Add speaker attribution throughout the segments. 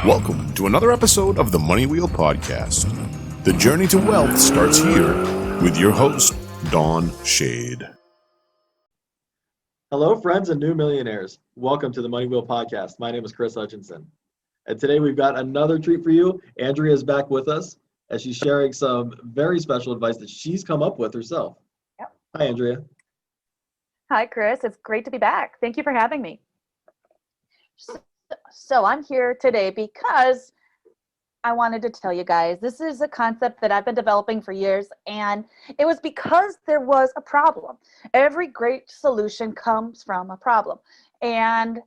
Speaker 1: Welcome to another episode of the Money Wheel Podcast. The journey to wealth starts here with your host, Dawn Shade.
Speaker 2: Hello, friends and new millionaires. Welcome to the Money Wheel Podcast. My name is Chris Hutchinson. And today we've got another treat for you. Andrea is back with us as she's sharing some very special advice that she's come up with herself.
Speaker 3: Yep.
Speaker 2: Hi, Andrea.
Speaker 3: Hi, Chris. It's great to be back. Thank you for having me. So I'm here today because I wanted to tell you guys, this is a concept that I've been developing for years, and it was because there was a problem. Every great solution comes from a problem, and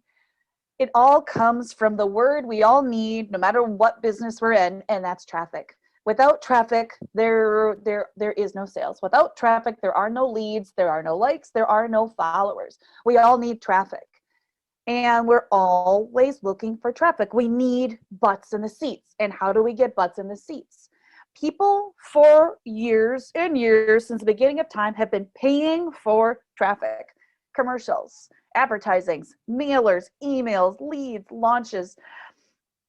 Speaker 3: it all comes from the word we all need, no matter what business we're in, and that's traffic. Without traffic, there is no sales. Without traffic, there are no leads, there are no likes, there are no followers. We all need traffic. And we're always looking for traffic. We need butts in the seats. And how do we get butts in the seats? People for years and years, since the beginning of time, have been paying for traffic. Commercials, advertisings, mailers, emails, leads, launches.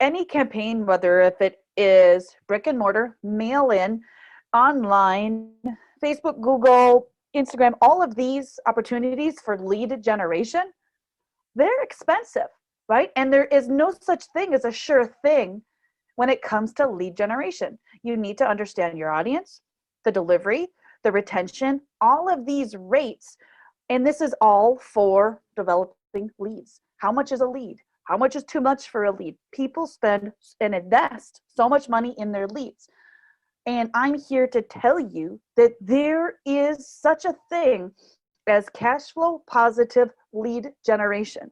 Speaker 3: Any campaign, whether if it is brick and mortar, mail in, online, Facebook, Google, Instagram, all of these opportunities for lead generation, they're expensive, right? And there is no such thing as a sure thing when it comes to lead generation. You need to understand your audience, the delivery, the retention, all of these rates. And this is all for developing leads. How much is a lead? How much is too much for a lead? People spend and invest so much money in their leads. And I'm here to tell you that there is such a thing as cash flow positive lead generation.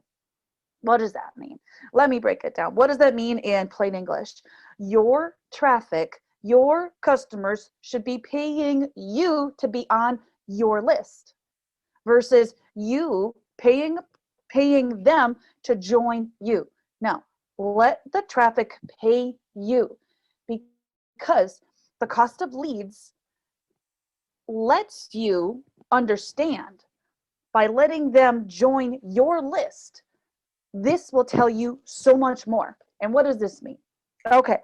Speaker 3: What does that mean? Let me break it down. What does that mean in plain English? Your traffic, your customers should be paying you to be on your list versus you paying them to join you. Now, let the traffic pay you, because the cost of leads lets you understand by letting them join your list. This will tell you so much more. And what does this mean? Okay.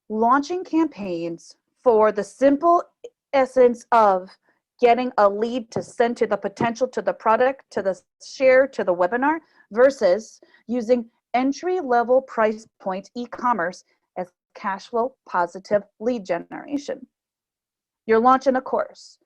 Speaker 3: Launching campaigns for the simple essence of getting a lead to send to the potential, to the product, to the share, to the webinar, versus using entry-level price point e-commerce as cash flow positive lead generation. You're launching a course.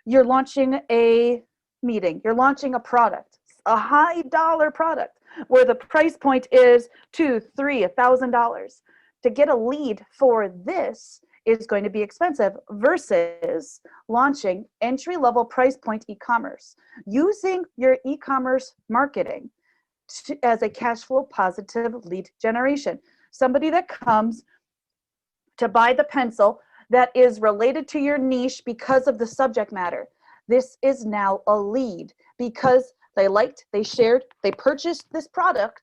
Speaker 3: You're launching a meeting. You're launching a product, a high dollar product where the price point is $2,000, $3,000, $1,000. To get a lead for this is going to be expensive versus launching entry-level price point e-commerce, using your e-commerce marketing as a cash flow positive lead generation. Somebody that comes to buy the pencil that is related to your niche because of the subject matter. This is now a lead because they liked, they shared, they purchased this product.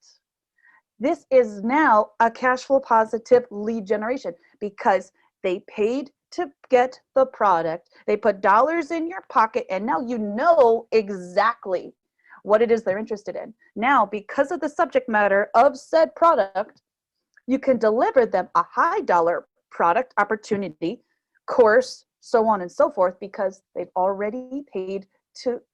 Speaker 3: This is now a cash flow positive lead generation because they paid to get the product. They put dollars in your pocket, and now you know exactly what it is they're interested in. Now, because of the subject matter of said product, you can deliver them a high dollar product opportunity, course, so on and so forth, because they've already paid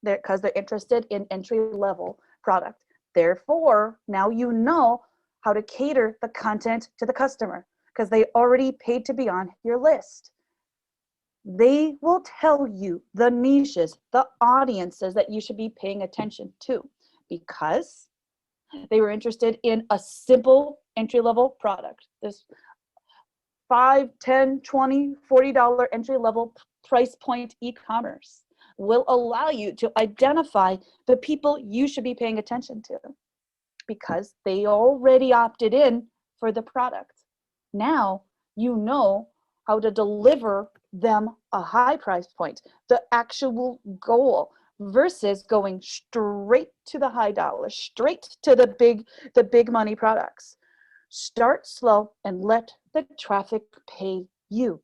Speaker 3: because they're interested in entry level product. Therefore, now you know how to cater the content to the customer because they already paid to be on your list. They will tell you the niches, the audiences that you should be paying attention to because they were interested in a simple entry level product. This $5, $10, $20, $40 entry-level price point e-commerce will allow you to identify the people you should be paying attention to because they already opted in for the product. Now you know how to deliver them a high price point, the actual goal, versus going straight to the high dollar, straight to the big money products. Start slow and let the traffic pay you.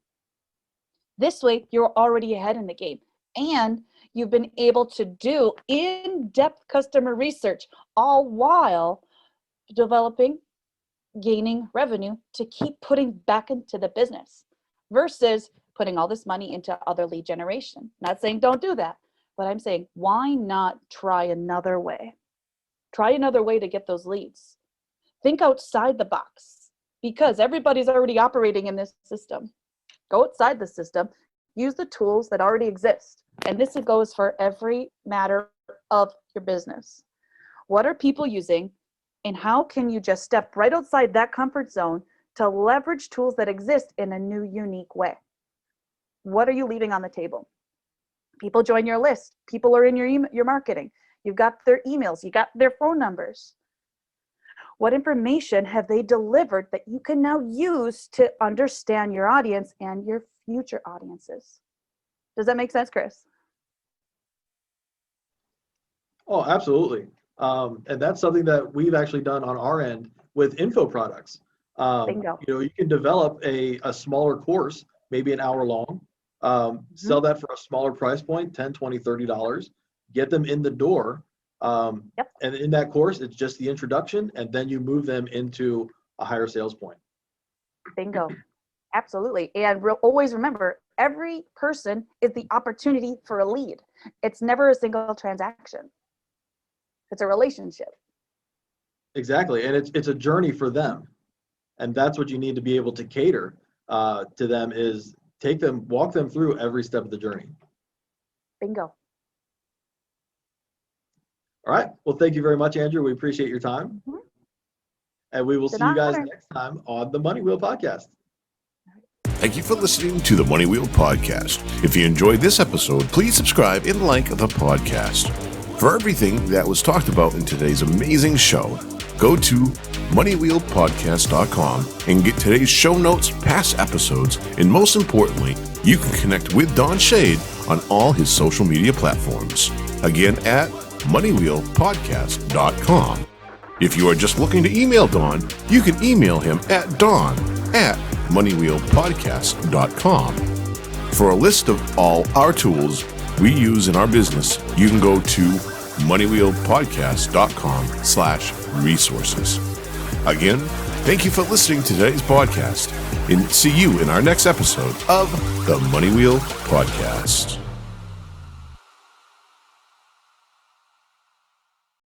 Speaker 3: This way, you're already ahead in the game and you've been able to do in-depth customer research all while developing gaining revenue to keep putting back into the business versus putting all this money into other lead generation. Not saying don't do that, but I'm saying why not try another way? Try another way to get those leads. Think outside the box because everybody's already operating in this system. Go outside the system, use the tools that already exist. And this goes for every matter of your business. What are people using, and how can you just step right outside that comfort zone to leverage tools that exist in a new, unique way? What are you leaving on the table? People join your list. People are in your marketing. You've got their emails. You got their phone numbers. What information have they delivered that you can now use to understand your audience and your future audiences? Does that make sense, Kris?
Speaker 2: Oh, absolutely. And that's something that we've actually done on our end with info products.
Speaker 3: Bingo.
Speaker 2: You can develop a smaller course, maybe an hour long, sell that for a smaller price point, $10, $20, $30, get them in the door.
Speaker 3: Yep.
Speaker 2: And in that course, it's just the introduction, and then you move them into a higher sales point.
Speaker 3: Bingo. Absolutely. And always remember, every person is the opportunity for a lead. It's never a single transaction. It's a relationship.
Speaker 2: Exactly. And it's a journey for them. And that's what you need to be able to cater to them, is walk them through every step of the journey.
Speaker 3: Bingo.
Speaker 2: All right. Well, thank you very much, Andrew. We appreciate your time.
Speaker 3: Mm-hmm.
Speaker 2: And we will see you guys next time on the Money Wheel Podcast.
Speaker 1: Thank you for listening to the Money Wheel Podcast. If you enjoyed this episode, please subscribe and like the podcast. For everything that was talked about in today's amazing show, go to moneywheelpodcast.com and get today's show notes, past episodes, and most importantly, you can connect with Don Shade on all his social media platforms. Again, at moneywheelpodcast.com. If you are just looking to email Don, you can email him at don@moneywheelpodcast.com. For a list of all our tools we use in our business, you can go to moneywheelpodcast.com/resources. Again, thank you for listening to today's podcast, and see you in our next episode of the Money Wheel Podcast.